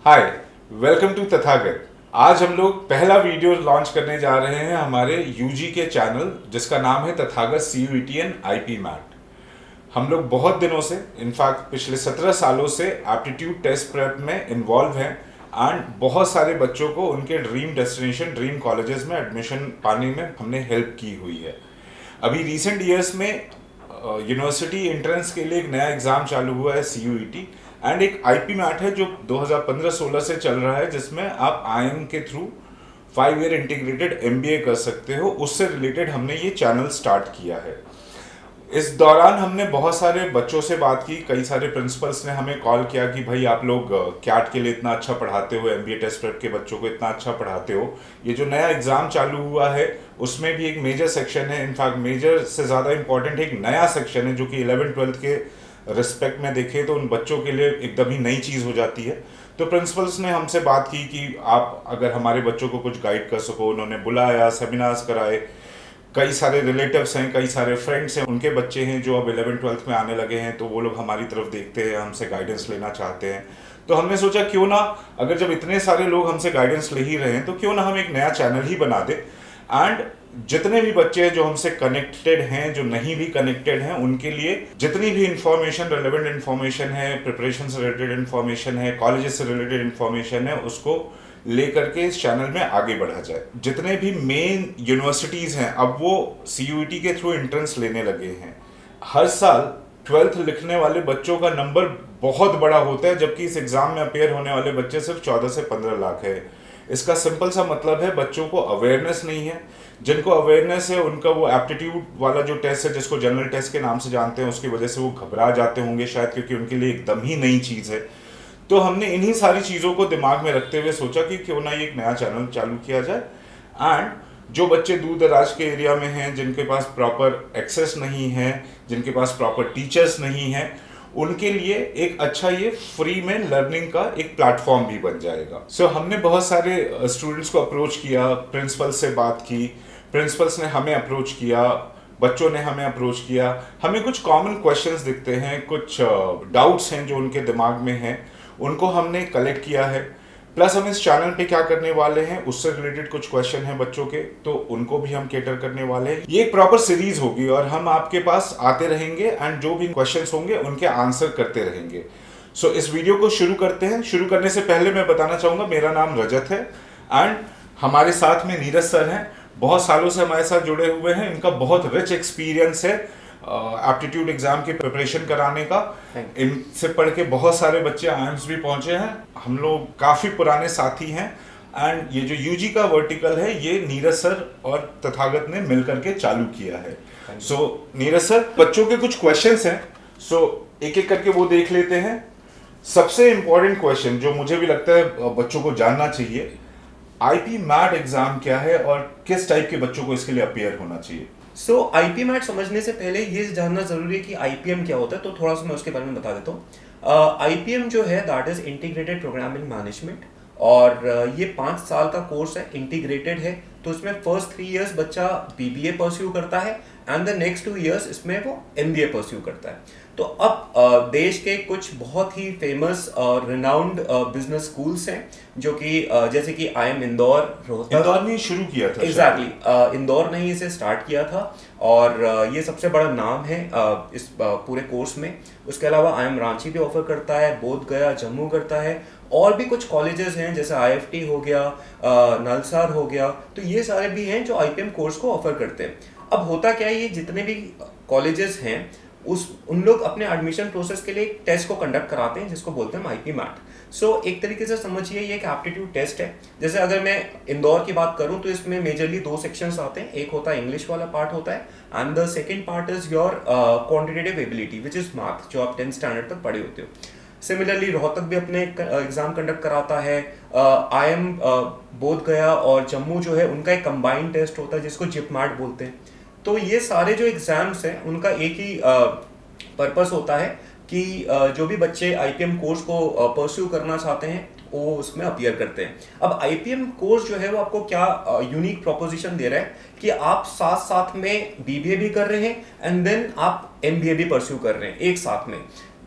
Hi, welcome to Tathagata. आज हम लोग पहला वीडियो लॉन्च करने जा रहे हैं हमारे यूजी के चैनल जिसका नाम है Tathagat CUET and IP MAT. हम लोग बहुत दिनों से इनफैक्ट पिछले 17 सालों से एप्टीट्यूड टेस्ट प्रेप में इन्वॉल्व हैं एंड बहुत सारे बच्चों को उनके ड्रीम डेस्टिनेशन ड्रीम कॉलेजेस में एडमिशन पाने में हमने हेल्प की हुई है। अभी रिसेंट ईयर्स में यूनिवर्सिटी एंट्रेंस के लिए एक नया एग्ज़ाम चालू हुआ है CUET एंड एक IP मैट है जो 2015-16 से चल रहा है जिसमें आप IIM के थ्रू 5 ईयर इंटीग्रेटेड MBA कर सकते हो। उससे रिलेटेड हमने ये चैनल स्टार्ट किया है। इस दौरान हमने बहुत सारे बच्चों से बात की, कई सारे प्रिंसिपल्स ने हमें कॉल किया कि भाई आप लोग कैट के लिए इतना अच्छा पढ़ाते हो, MBA टेस्ट प्रेप के बच्चों को इतना अच्छा पढ़ाते हो, ये जो नया एग्ज़ाम चालू हुआ है उसमें भी एक मेजर सेक्शन है, इनफैक्ट मेजर से ज़्यादा इंपॉर्टेंट एक नया सेक्शन है जो कि 11th-12th के रिस्पेक्ट में देखें तो उन बच्चों के लिए एकदम ही नई चीज़ हो जाती है। तो प्रिंसिपल्स ने हमसे बात की कि आप अगर हमारे बच्चों को कुछ गाइड कर सको। उन्होंने बुलाया, सेमिनार्स कराए, कई सारे रिलेटिव्स हैं, कई सारे फ्रेंड्स हैं, उनके बच्चे हैं जो अब 11th-12th में आने लगे हैं, तो वो लोग हमारी तरफ देखते हैं, हमसे गाइडेंस लेना चाहते हैं। तो हमने सोचा क्यों ना, अगर जब इतने सारे लोग हमसे गाइडेंस ले ही रहे हैं तो क्यों ना हम एक नया चैनल ही बना दें एंड जितने भी बच्चे हैं जो हमसे कनेक्टेड हैं, जो नहीं भी कनेक्टेड हैं, उनके लिए जितनी भी इंफॉर्मेशन, रेलेवेंट इंफॉर्मेशन है, प्रिपरेशन से रिलेटेड इंफॉर्मेशन है, कॉलेजेस से रिलेटेड इंफॉर्मेशन है, उसको लेकर के इस चैनल में आगे बढ़ा जाए। जितने भी मेन यूनिवर्सिटीज़ हैं अब वो CUET के थ्रू एंट्रेंस लेने लगे हैं। हर साल 12th लिखने वाले बच्चों का नंबर बहुत बड़ा होता है, जबकि इस एग्ज़ाम में अपेयर होने वाले बच्चे सिर्फ 14 से 15 लाख है। इसका सिंपल सा मतलब है बच्चों को अवेयरनेस नहीं है। जिनको अवेयरनेस है उनका वो एप्टीट्यूड वाला जो टेस्ट है, जिसको जनरल टेस्ट के नाम से जानते हैं, उसकी वजह से वो घबरा जाते होंगे शायद, क्योंकि उनके लिए एकदम ही नई चीज़ है। तो हमने इन्हीं सारी चीज़ों को दिमाग में रखते हुए सोचा कि क्यों ना ये एक नया चैनल चालू किया जाए एंड जो बच्चे दूर दराज के एरिया में हैं, जिनके पास प्रॉपर एक्सेस नहीं है, जिनके पास प्रॉपर टीचर्स नहीं हैं, उनके लिए एक अच्छा ये फ्री में लर्निंग का एक प्लेटफॉर्म भी बन जाएगा। सो हमने बहुत सारे स्टूडेंट्स को अप्रोच किया, प्रिंसिपल से बात की, प्रिंसिपल्स ने हमें अप्रोच किया, बच्चों ने हमें अप्रोच किया। हमें कुछ कॉमन क्वेश्चंस दिखते हैं, कुछ डाउट्स हैं जो उनके दिमाग में हैं, उनको हमने कलेक्ट किया है। प्लस हम इस चैनल पे क्या करने वाले हैं, उससे रिलेटेड कुछ क्वेश्चन हैं बच्चों के, तो उनको भी हम केटर करने वाले हैं। ये एक प्रॉपर सीरीज होगी और हम आपके पास आते रहेंगे एंड जो भी क्वेश्चंस होंगे उनके आंसर करते रहेंगे। सो इस वीडियो को शुरू करते हैं। शुरू करने से पहले मैं बताना चाहूँगा, मेरा नाम रजत है एंड हमारे साथ में नीरज सर हैं। बहुत सालों से हमारे साथ जुड़े हुए हैं, इनका बहुत रिच एक्सपीरियंस है एप्टीट्यूड एग्जाम की प्रिपरेशन कराने का। इनसे पढ़ के बहुत सारे बच्चे IIMS भी पहुंचे हैं। हम लोग काफ़ी पुराने साथी हैं एंड ये जो UG का वर्टिकल है ये नीरज सर और तथागत ने मिलकर के चालू किया है। सो नीरज सर, बच्चों के कुछ क्वेश्चंस हैं, सो एक एक करके वो देख लेते हैं। सबसे इम्पोर्टेंट क्वेश्चन जो मुझे भी लगता है बच्चों को जानना चाहिए, IP मैट एग्जाम क्या है और किस टाइप के बच्चों को इसके लिए अपियर होना चाहिए? IP मैट समझने से पहले ये जानना जरूरी है कि IPM क्या होता है, तो थोड़ा सा मैं उसके बारे में बता देता हूँ। IPM जो है that is integrated programming management, और ये 5 साल का कोर्स है, इंटीग्रेटेड है। तो इसमें फर्स्ट 3 इयर्स बच्चा BBA परस्यू करता है एंड द नेक्स्ट 2 इयर्स इसमें वो MBA परस्यू करता है। तो अब देश के कुछ बहुत ही फेमस और रिनाउंड बिजनेस स्कूल्स हैं जो कि जैसे कि IIM इंदौर, इंदौर ने शुरू किया था। एग्जैक्टली, इंदौर ने इसे स्टार्ट किया था और ये सबसे बड़ा नाम है इस पूरे कोर्स में। उसके अलावा IIM रांची भी ऑफर करता है, बोध गया, जम्मू करता है, और भी कुछ कॉलेजेस हैं जैसे IFT हो गया, नलसार हो गया। तो ये सारे भी हैं जो IPM कोर्स को ऑफर करते हैं। अब होता क्या है, ये जितने भी कॉलेजेस हैं उन लोग अपने एडमिशन प्रोसेस के लिए एक टेस्ट को कंडक्ट कराते हैं जिसको बोलते हैं IP मैट। सो एक तरीके से समझिए ये एक एप्टीट्यूड टेस्ट है। जैसे अगर मैं इंदौर की बात करूं तो इसमें मेजरली 2 सेक्शंस आते हैं। एक होता है इंग्लिश वाला पार्ट होता है and the second part is your quantitative ability which is math, जो आप 10th स्टैंडर्ड तक पढ़े होते हो। सिमिलरली रोहतक भी अपने एग्जाम कंडक्ट कराता है। IIM बोध गया और जम्मू जो है उनका एक कंबाइंड टेस्ट होता है जिसको जिप मैट बोलते हैं। तो ये सारे जो एग्जाम्स हैं उनका एक ही पर्पस होता है कि जो भी बच्चे IPM कोर्स को परस्यू करना चाहते हैं वो उसमें अपीयर करते हैं। अब IPM कोर्स जो है वो आपको क्या यूनिक प्रोपोजिशन दे रहा है कि आप साथ साथ में BBA भी कर रहे हैं एंड देन आप MBA भी परस्यू कर रहे हैं एक साथ में।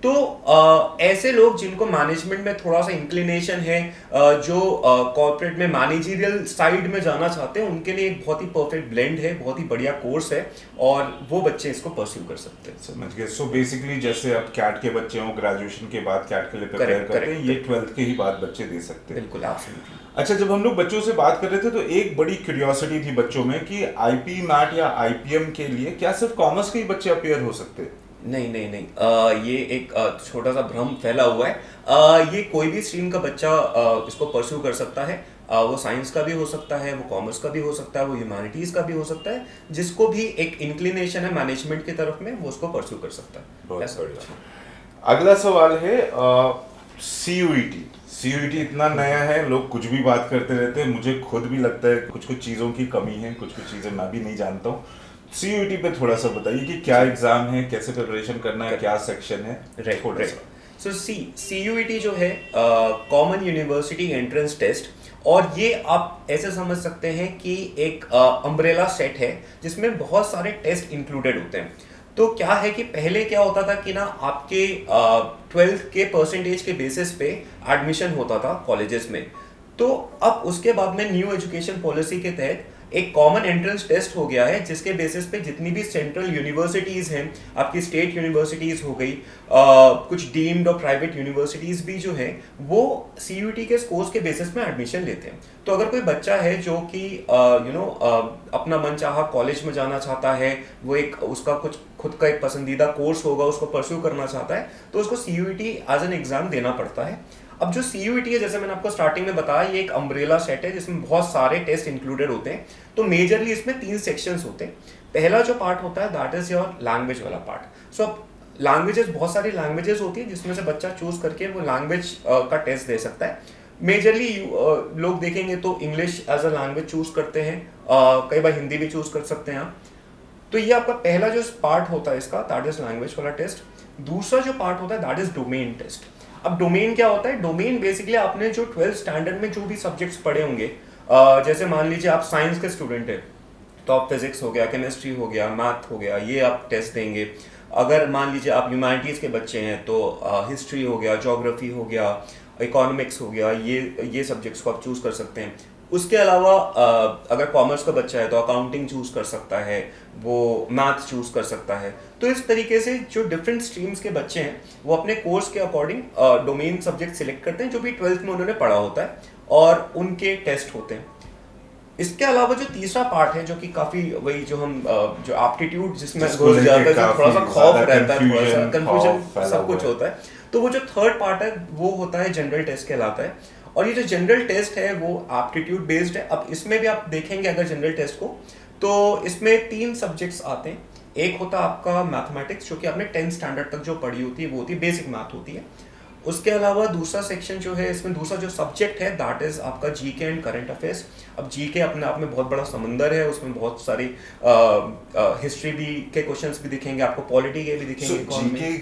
तो ऐसे लोग जिनको मैनेजमेंट में थोड़ा सा इंक्लिनेशन है, जो कॉर्पोरेट में मैनेजरियल साइड में जाना चाहते हैं, उनके लिए एक बहुत ही परफेक्ट ब्लेंड है, बहुत ही बढ़िया कोर्स है और वो बच्चे इसको परस्यू कर सकते हैं। समझ गए। सो बेसिकली जैसे अब कैट के बच्चे हों, ग्रेजुएशन के बाद कैट के लिए प्रिपेयर Correct, करते हैं, correct, ये 12th के ही बाद बच्चे दे सकते हैं। बिल्कुल, एब्सोल्युटली। अच्छा, जब हम लोग बच्चों से बात कर रहे थे तो एक बड़ी क्यूरियोसिटी थी बच्चों में कि आईपी मैट या आईपीएम के लिए क्या सिर्फ कॉमर्स के ही बच्चे अपेयर हो सकते हैं? नहीं नहीं नहीं, ये एक छोटा सा भ्रम फैला हुआ है। ये कोई भी स्ट्रीम का बच्चा इसको परस्यू कर सकता है। वो साइंस का भी हो सकता है, वो कॉमर्स का भी हो सकता है, वो ह्यूमैनिटीज का भी हो सकता है। जिसको भी एक इंक्लिनेशन है मैनेजमेंट की तरफ में, वो उसको परस्यू कर सकता है। बहुत बढ़िया। अगला सवाल है सीयूईटी। सीयूईटी इतना नया है, लोग कुछ भी बात करते रहते हैं। मुझे खुद भी लगता है कुछ कुछ चीज़ों की कमी है, कुछ कुछ चीज़ें मैं भी नहीं जानता हूँ। सीयूईटी पे थोड़ा सा बताइए कि क्या एग्जाम है, कैसे प्रिपरेशन करना है, क्या सेक्शन है, थोड़ा सा। सो सीयूईटी जो है कॉमन यूनिवर्सिटी एंट्रेंस टेस्ट, और ये आप ऐसे समझ सकते हैं कि एक अम्ब्रेला सेट है जिसमें बहुत सारे टेस्ट इंक्लूडेड होते हैं। तो क्या है कि पहले क्या होता था कि ना आपके 12th के परसेंटेज के बेसिस पे एडमिशन होता था कॉलेजेस में। तो अब उसके बाद में न्यू एजुकेशन पॉलिसी के तहत एक कॉमन एंट्रेंस टेस्ट हो गया है, जिसके बेसिस पे जितनी भी सेंट्रल यूनिवर्सिटीज हैं, आपकी स्टेट यूनिवर्सिटीज हो गई, कुछ डीम्ड और प्राइवेट यूनिवर्सिटीज भी जो है, वो सीयूईटी के स्कोर्स के बेसिस में एडमिशन लेते हैं। तो अगर कोई बच्चा है जो कि अपना मनचाहा कॉलेज में जाना चाहता है, वो एक उसका कुछ खुद का एक पसंदीदा कोर्स होगा, उसको परस्यू करना चाहता है, तो उसको सीयूईटी एज एन एग्जाम देना पड़ता है। अब जो सीयूईटी है, जैसे मैंने आपको स्टार्टिंग में बताया, ये एक अम्ब्रेला सेट है जिसमें बहुत सारे टेस्ट इंक्लूडेड होते हैं। तो मेजरली इसमें 3 सेक्शंस होते हैं। पहला जो पार्ट होता है दैट इज योर लैंग्वेज वाला पार्ट। सो अब लैंग्वेजेस, बहुत सारी लैंग्वेजेस होती है जिसमें से बच्चा चूज करके वो लैंग्वेज का टेस्ट दे सकता है। मेजरली लोग देखेंगे तो English as a language choose करते हैं, कई बार हिंदी भी चूज कर सकते हैं आप। तो ये आपका पहला जो पार्ट होता है इसका, दैट इज लैंग्वेज वाला टेस्ट। दूसरा जो पार्ट होता है दैट इज डोमेन टेस्ट। अब डोमेन क्या होता है? डोमेन बेसिकली आपने जो 12th स्टैंडर्ड में जो भी सब्जेक्ट्स पढ़े होंगे, जैसे मान लीजिए आप साइंस के स्टूडेंट है तो आप फिजिक्स हो गया, केमिस्ट्री हो गया, मैथ हो गया, ये आप टेस्ट देंगे। अगर मान लीजिए आप ह्यूमैनिटीज़ के बच्चे हैं तो हिस्ट्री हो गया, ज्योग्राफी हो गया, इकोनॉमिक्स हो गया, ये सब्जेक्ट्स को आप चूज़ कर सकते हैं। उसके अलावा अगर कॉमर्स का बच्चा है तो अकाउंटिंग चूज कर सकता है, वो मैथ चूज कर सकता है। तो इस तरीके से जो डिफरेंट स्ट्रीम्स के बच्चे हैं वो अपने कोर्स के अकॉर्डिंग डोमेन सब्जेक्ट सिलेक्ट करते हैं जो भी 12th में उन्होंने पढ़ा होता है, और उनके टेस्ट होते हैं। इसके अलावा जो तीसरा पार्ट है, जो कि काफी वही जो हम जो एप्टीट्यूड जिसमें थोड़ा सा खौफ रहता है, थोड़ा सा कंफ्यूजन सब कुछ होता है, तो वो जो थर्ड पार्ट है वो होता है जनरल टेस्ट कहलाता है। और ये जो जनरल टेस्ट है वो एप्टीट्यूड बेस्ड है। अब इसमें भी आप देखेंगे अगर जनरल टेस्ट को, तो इसमें 3 सब्जेक्ट्स आते हैं। एक होता है आपका मैथमेटिक्स, जो कि आपने 10th स्टैंडर्ड तक जो पढ़ी होती है वो होती है बेसिक मैथ होती है। उसके अलावा दूसरा सेक्शन जो है, इसमें दूसरा जो सब्जेक्ट है दैट इज आपका जीके एंड करंट अफेयर्स। अब जीके अपने आप में बहुत बड़ा समंदर है, उसमें बहुत सारी हिस्ट्री भी के क्वेश्चंस भी दिखेंगे आपको, पॉलिटी के भी दिखेंगे। जीके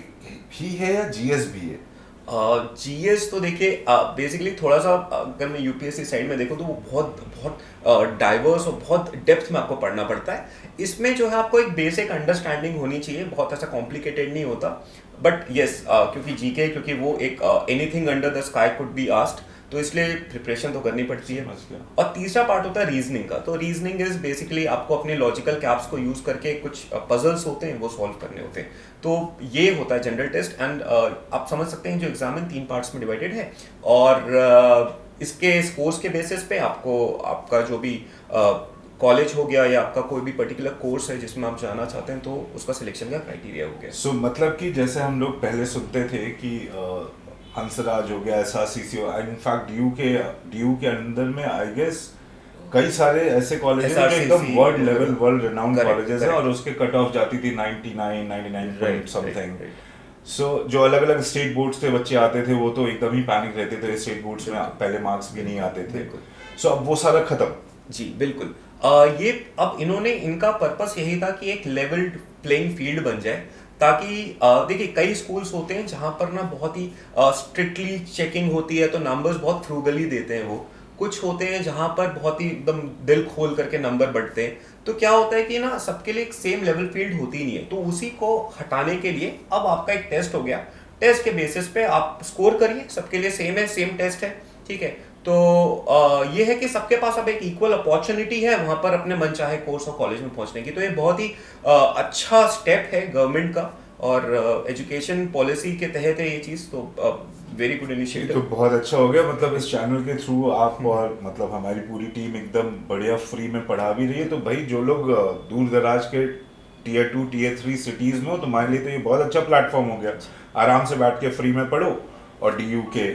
ही है या जीएस भी है? जीएस तो देखिए बेसिकली थोड़ा सा अगर मैं यूपीएससी साइड में देखूँ तो वो बहुत डाइवर्स और बहुत डेप्थ में आपको पढ़ना पड़ता है। इसमें जो है आपको एक बेसिक अंडरस्टैंडिंग होनी चाहिए, बहुत ऐसा कॉम्प्लिकेटेड नहीं होता। बट येस, क्योंकि जीके, क्योंकि वो एक anything under the sky could be asked, तो इसलिए प्रिपरेशन तो करनी पड़ती है। और तीसरा पार्ट होता है रीजनिंग का। तो रीजनिंग इज बेसिकली आपको अपने लॉजिकल कैप्स को यूज करके कुछ पजल्स होते हैं वो सॉल्व करने होते हैं। तो ये होता है जनरल टेस्ट। एंड आप समझ सकते हैं जो एग्जाम इन 3 पार्ट्स में डिवाइडेड है, और इसके स्कोर्स के बेसिस पे आपको आपका जो भी कॉलेज हो गया या आपका कोई भी पर्टिकुलर कोर्स है जिसमें आप जाना चाहते हैं, तो उसका सिलेक्शन का क्राइटेरिया हो गया। सो मतलब कि जैसे हम लोग पहले सुनते थे कि हंसराज हो गया, एसआरसीसी, इनफैक्ट डीयू के अंदर में आई गेस कई सारे ऐसे कॉलेजेस हैं जो एकदम world level, world renowned colleges हैं, और उसके कट ऑफ जाती थी 99 पॉइंट समथिंग। सो जो अलग अलग स्टेट बोर्ड्स के बच्चे आते थे वो तो एकदम ही पैनिक रहते थे, स्टेट बोर्ड्स में पहले मार्क्स भी नहीं आते थे। सो अब वो सारा खत्म। जी बिल्कुल। ये अब इन्होंने, इनका पर्पस यही था कि एक लेवल्ड प्लेइंग फील्ड बन जाए, ताकि देखिए कई स्कूल्स होते हैं जहां पर ना बहुत ही स्ट्रिक्टली चेकिंग होती है, तो नंबर्स बहुत फ्रूगली देते हैं वो। कुछ होते हैं जहां पर बहुत ही एकदम दिल खोल करके नंबर बढ़ते हैं। तो क्या होता है कि ना सबके लिए एक सेम लेवल फील्ड होती नहीं है, तो उसी को हटाने के लिए अब आपका एक टेस्ट हो गया टेस्ट के बेसिस पे आप स्कोर करिए, सबके लिए सेम है, सेम टेस्ट है, ठीक है। तो ये है कि सबके पास अब एक इक्वल अपॉर्चुनिटी है वहां पर अपने मनचाहे कोर्स और कॉलेज में पहुंचने की। तो ये बहुत ही अच्छा स्टेप है गवर्नमेंट का, और एजुकेशन पॉलिसी के तहत है ये चीज, तो वेरी गुड ये इनिशिएटिव। तो बहुत अच्छा हो गया, मतलब इस चैनल के थ्रू आप और मतलब हमारी पूरी टीम एकदम बढ़िया फ्री में पढ़ा भी रही है। तो भाई जो लोग दूर दराज के टियर 2 टियर 3 सिटीज में हो, तुम्हारे लिए तो ये बहुत अच्छा प्लेटफॉर्म हो गया। आराम से बैठ के फ्री में पढ़ो और डीयू के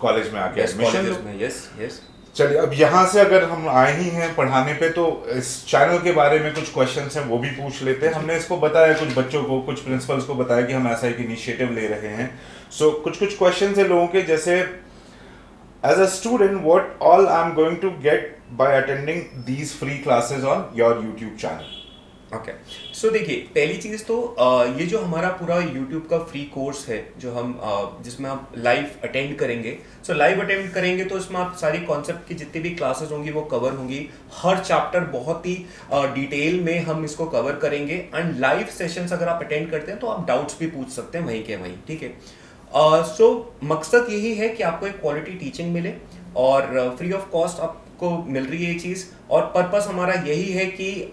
कॉलेज में आके एडमिशन लो। Yes yes. चलिए, अब यहाँ से अगर हम आए ही हैं पढ़ाने पे, तो इस चैनल के बारे में कुछ क्वेश्चंस हैं वो भी पूछ लेते हैं। हमने इसको बताया कुछ बच्चों को, कुछ प्रिंसिपल्स को बताया कि हम ऐसा एक इनिशिएटिव ले रहे हैं। सो कुछ क्वेश्चंस है लोगों के, जैसे as a student what all I am going to get by attending these free classes on your YouTube channel. Okay, so देखिए, पहली चीज़ तो ये जो हमारा पूरा YouTube का फ्री कोर्स है, जो हम जिसमें आप लाइव अटेंड करेंगे, सो लाइव अटेंड करेंगे तो इसमें आप सारी कॉन्सेप्ट की जितनी भी क्लासेस होंगी वो कवर होंगी। हर चैप्टर बहुत ही डिटेल में हम इसको कवर करेंगे, एंड लाइव सेशंस अगर आप अटेंड करते हैं तो आप डाउट्स भी पूछ सकते हैं वहीं के वहीं, ठीक है। सो मकसद यही है कि आपको एक क्वालिटी टीचिंग मिले, और फ्री ऑफ कॉस्ट आपको मिल रही है ये चीज़। और पर्पस हमारा यही है कि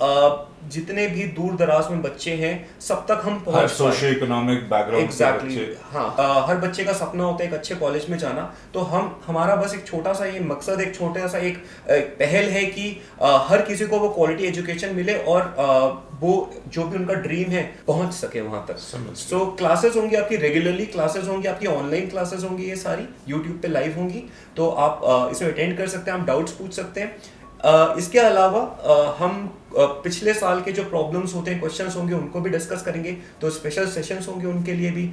जितने भी दूर दराज में बच्चे हैं सब तक हम पहुंच सोशियो इकोनॉमिक बैकग्राउंड के बच्चे, हाँ, हर बच्चे का सपना होता है एक अच्छे कॉलेज में जाना। तो हमारा बस एक छोटा सा ये मकसद, एक छोटा सा एक पहल है कि हर किसी को वो क्वालिटी एजुकेशन मिले, और वो जो भी उनका ड्रीम है पहुंच सके वहां तक। सो क्लासेस होंगी आपकी, रेगुलरली क्लासेस होंगी आपकी, ऑनलाइन क्लासेस होंगी, ये सारी यूट्यूब पे लाइव होंगी, तो आप इसे अटेंड कर सकते हैं, आप डाउट्स पूछ सकते हैं। इसके अलावा हम पिछले साल के जो प्रॉब्लम्स होते हैं, क्वेश्चंस होंगे, उनको भी डिस्कस करेंगे। तो स्पेशल सेशंस होंगे उनके लिए भी।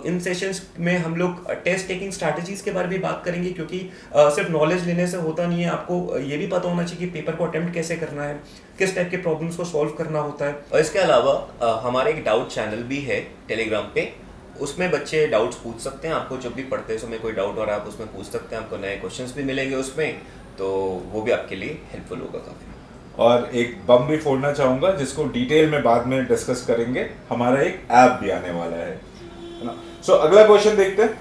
इन सेशंस में हम लोग टेस्ट टेकिंग स्ट्रैटेजीज के बारे में बात करेंगे, क्योंकि सिर्फ नॉलेज लेने से होता नहीं है, आपको ये भी पता होना चाहिए कि पेपर को अटेम्प्ट कैसे करना है, किस टाइप के प्रॉब्लम्स को सॉल्व करना होता है। और इसके अलावा हमारा एक डाउट चैनल भी है टेलीग्राम पे, उसमें बच्चे डाउट्स पूछ सकते हैं। आपको जब भी पढ़ते समय कोई डाउट हो रहा है आप उसमें पूछ सकते हैं, आपको नए क्वेश्चंस भी मिलेंगे उसमें, तो वो भी आपके लिए हेल्पफुल होगा काफ़ी। और एक बम भी फोड़ना चाहूंगा जिसको डिटेल में बाद में डिस्कस करेंगे, हमारा एक ऐप भी आने वाला है ना। सो अगला क्वेश्चन देखते हैं।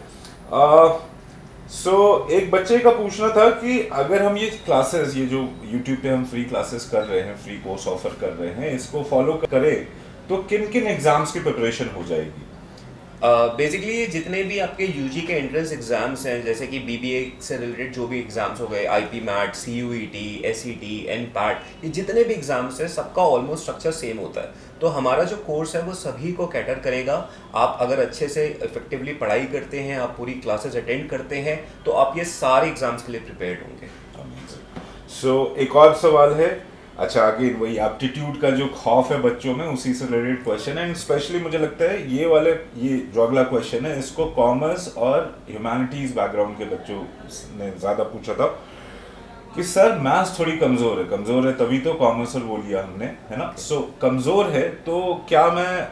सो एक बच्चे का पूछना था कि अगर हम ये क्लासेस, ये जो यूट्यूब पे हम फ्री क्लासेस कर रहे हैं, फ्री कोर्स ऑफर कर रहे हैं, इसको फॉलो करें तो किन किन एग्जाम्स की प्रिपरेशन हो जाएगी? बेसिकली जितने भी आपके यूजी के एंट्रेंस एग्जाम्स हैं, जैसे कि बीबीए से रिलेटेड जो भी एग्जाम्स हो गए, आईपी मैट, सीयूईटी, एसईटी, एनपैट, ये जितने भी एग्जाम्स हैं सबका ऑलमोस्ट स्ट्रक्चर सेम होता है। तो हमारा जो कोर्स है वो सभी को कैटर करेगा। आप अगर अच्छे से इफेक्टिवली पढ़ाई करते हैं, आप पूरी क्लासेस अटेंड करते हैं, तो आप ये सारे एग्जाम्स के लिए प्रिपेयर्ड होंगे। सो एक और सवाल है, अच्छा अगेन वही एप्टीट्यूड का जो खौफ है बच्चों में, उसी से रिलेटेड क्वेश्चन है। एंड स्पेशली मुझे लगता है ये जो अगला क्वेश्चन है, इसको कॉमर्स और ह्यूमैनिटीज बैकग्राउंड के बच्चों ने ज़्यादा पूछा था कि सर मैथ्स थोड़ी कमज़ोर है तभी तो कॉमर्स और वो लिया हमने, है ना। सो कमज़ोर है तो क्या मैं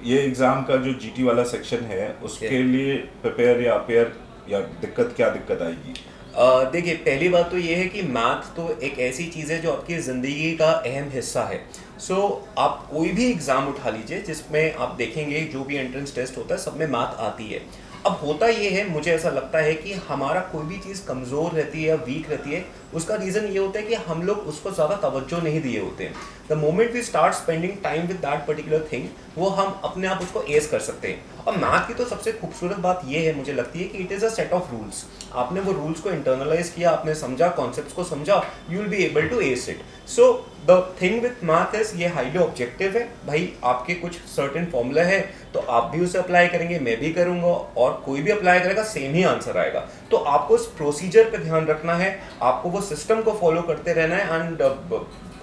ये एग्ज़ाम का जो जीटी वाला सेक्शन है उसके लिए प्रिपेयर या अपेयर, या क्या दिक्कत आएगी? देखिए, पहली बात तो ये है कि मैथ तो एक ऐसी चीज़ है जो आपकी ज़िंदगी का अहम हिस्सा है। सो आप कोई भी एग्ज़ाम उठा लीजिए जिसमें आप देखेंगे जो भी एंट्रेंस टेस्ट होता है सब में मैथ आती है। अब होता ये है, मुझे ऐसा लगता है कि हमारा कोई भी चीज़ कमज़ोर रहती है या वीक रहती है, उसका रीज़न ये होता है कि हम लोग उसको ज़्यादा तवज्जो नहीं दिए होते हैं। The moment we start spending time with that particular thing, वो हम अपने आप उसको एस कर सकते हैं। और मैथ की तो सबसे खूबसूरत बात ये है, मुझे लगती है कि it is a set of rules. आपने वो रूल्स को इंटरनलाइज किया, आपने समझा, कॉन्सेप्ट्स को समझा, you will be able to ace it. So the thing with math is, ये हाईली ऑब्जेक्टिव है भाई। आपके कुछ सर्टेन फॉर्मूला है तो आप भी उसे अप्लाई करेंगे, मैं भी करूंगा, और कोई भी अप्लाई करेगा, सेम ही आंसर आएगा। तो आपको उस प्रोसीजर पे ध्यान रखना है, आपको वो सिस्टम को फॉलो करते रहना है, एंड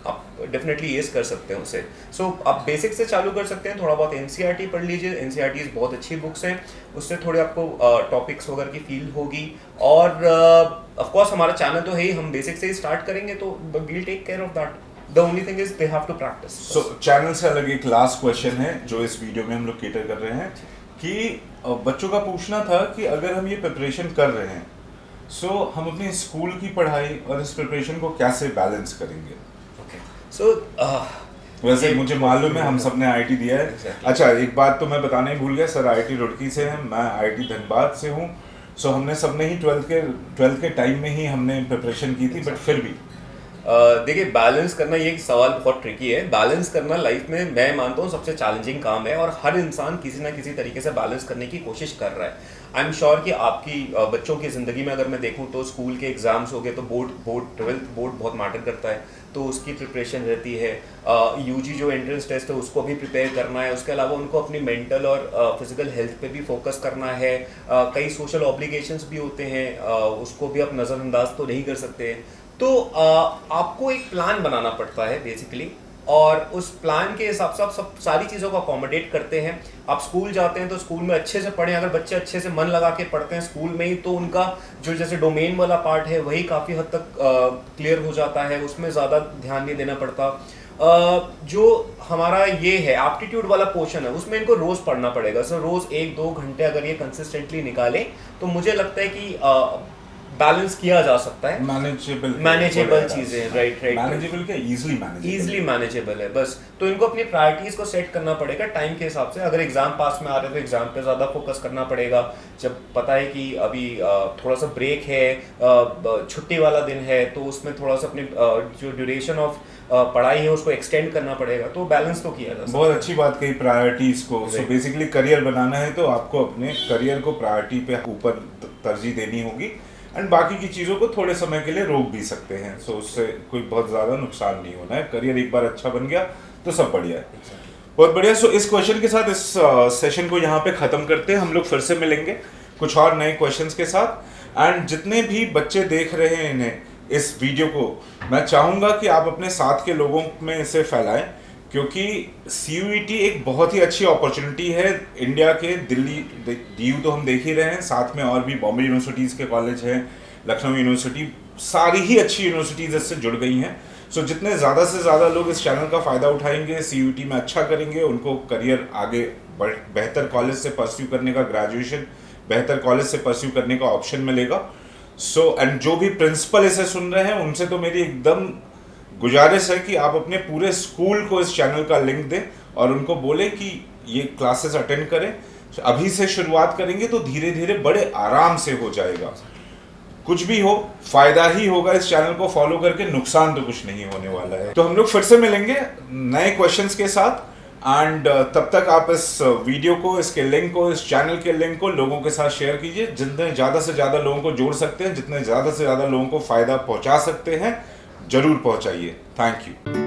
आप डेफिनेटली येस कर सकते हैं उसे। सो आप बेसिक से चालू कर सकते हैं, थोड़ा बहुत एनसीईआरटी पढ़ लीजिए। एनसीईआरटी बहुत अच्छी बुक्स हैं, उससे थोड़े आपको टॉपिक्स वगैरह की फील होगी। और ऑफ कोर्स हमारा चैनल तो है ही, हम बेसिक से ही स्टार्ट करेंगे, तो we will take care of that. The only thing is they have to practice. So channel से अलग एक लास्ट क्वेश्चन है जो इस वीडियो में हम लोग केटर कर रहे हैं कि बच्चों का पूछना था कि अगर हम ये प्रिपरेशन कर रहे हैं, सो हम अपनी स्कूल की पढ़ाई और इस प्रिपरेशन को कैसे बैलेंस करेंगे? सो वैसे मुझे मालूम है, हम सब ने आईआईटी दिया है। Exactly. अच्छा, एक बात तो मैं बताना ही भूल गया सर, आईआईटी रुड़की से हैं, मैं आईआईटी धनबाद से हूँ। सो हमने सबने ही 12th के टाइम में ही हमने प्रिपरेशन की थी, बट फिर भी देखिए, बैलेंस करना ये एक सवाल बहुत ट्रिकी है। बैलेंस करना लाइफ में मैं मानता हूँ सबसे चैलेंजिंग काम है, और हर इंसान किसी ना किसी तरीके से बैलेंस करने की कोशिश कर रहा है। आई एम श्योर कि आपकी बच्चों की ज़िंदगी में अगर मैं देखूँ तो स्कूल के एग्जाम्स हो गए तो ट्वेल्थ बोर्ड बहुत मैटर करता है, तो उसकी प्रिपरेशन रहती है। यूजी जो एंट्रेंस टेस्ट है उसको भी प्रिपेयर करना है। उसके अलावा उनको अपनी मेंटल और फिजिकल हेल्थ पे भी फोकस करना है। कई सोशल ऑब्लिगेशंस भी होते हैं, उसको भी आप नज़रअंदाज तो नहीं कर सकते। तो आपको एक प्लान बनाना पड़ता है बेसिकली, और उस प्लान के हिसाब से आप सब सारी चीज़ों को अकोमोडेट करते हैं। आप स्कूल जाते हैं तो स्कूल में अच्छे से पढ़ें। अगर बच्चे अच्छे से मन लगा के पढ़ते हैं स्कूल में ही, तो उनका जो जैसे डोमेन वाला पार्ट है वही काफ़ी हद तक क्लियर हो जाता है, उसमें ज़्यादा ध्यान नहीं देना पड़ता। जो हमारा ये है एप्टीट्यूड वाला पोर्शन है, उसमें इनको रोज़ पढ़ना पड़ेगा। सर रोज़ 1-2 घंटे अगर ये कंसिस्टेंटली निकालें तो मुझे लगता है कि बैलेंस किया जा सकता है। मैनेजेबल चीजें, राइट। मैनेजेबल क्या, इजीली मैनेजेबल है बस। तो इनको अपनी प्रायोरिटीज को सेट करना पड़ेगा टाइम के हिसाब से। अगर एग्जाम पास में आ रहे हैं तो एग्जाम पे ज़्यादा फोकस करना पड़ेगा। जब पता है कि अभी थोड़ा सा ब्रेक है, छुट्टी वाला दिन है, तो उसमें थोड़ा सा अपनी जो ड्यूरेशन ऑफ पढ़ाई है उसको एक्सटेंड करना पड़ेगा। तो बैलेंस तो किया जा सकता है। बहुत अच्छी बात कही, प्रायोरिटीज को। सो बेसिकली करियर बनाना है तो आपको अपने करियर को प्रायोरिटी पे ऊपर तरजीह देनी होगी, एंड बाकी की चीज़ों को थोड़े समय के लिए रोक भी सकते हैं। सो उससे कोई बहुत ज़्यादा नुकसान नहीं होना है। करियर एक बार अच्छा बन गया तो सब बढ़िया है। बहुत बढ़िया। सो इस क्वेश्चन के साथ इस सेशन को यहाँ पे ख़त्म करते हैं। हम लोग फिर से मिलेंगे कुछ और नए क्वेश्चंस के साथ। एंड जितने भी बच्चे देख रहे हैं इन्हें, इस वीडियो को, मैं चाहूँगा कि आप अपने साथ के लोगों में इसे फैलाएं, क्योंकि CUET एक बहुत ही अच्छी अपॉर्चुनिटी है। इंडिया के दिल्ली DU तो हम देख ही रहे हैं, साथ में और भी बॉम्बे यूनिवर्सिटीज़ के कॉलेज हैं, लखनऊ यूनिवर्सिटी, सारी ही अच्छी यूनिवर्सिटीज़ इससे जुड़ गई हैं। सो जितने ज़्यादा से ज़्यादा लोग इस चैनल का फ़ायदा उठाएंगे, CUET में अच्छा करेंगे, उनको करियर आगे बेहतर कॉलेज से परस्यू करने का, ग्रेजुएशन बेहतर कॉलेज से परस्यू करने का ऑप्शन मिलेगा। सो एंड जो भी प्रिंसिपल इसे सुन रहे हैं उनसे तो मेरी एकदम गुजारिश है कि आप अपने पूरे स्कूल को इस चैनल का लिंक दें और उनको बोले कि ये क्लासेस अटेंड करें। अभी से शुरुआत करेंगे तो धीरे धीरे बड़े आराम से हो जाएगा। कुछ भी हो, फायदा ही होगा इस चैनल को फॉलो करके, नुकसान तो कुछ नहीं होने वाला है। तो हम लोग फिर से मिलेंगे नए क्वेश्चंस के साथ। एंड तब तक आप इस वीडियो को, इसके लिंक को, इस चैनल के लिंक को लोगों के साथ शेयर कीजिए। जितने ज़्यादा से ज़्यादा लोगों को जोड़ सकते हैं, जितने ज़्यादा से ज़्यादा लोगों को फ़ायदा पहुँचा सकते हैं, जरूर पहुँचाइए। Thank you.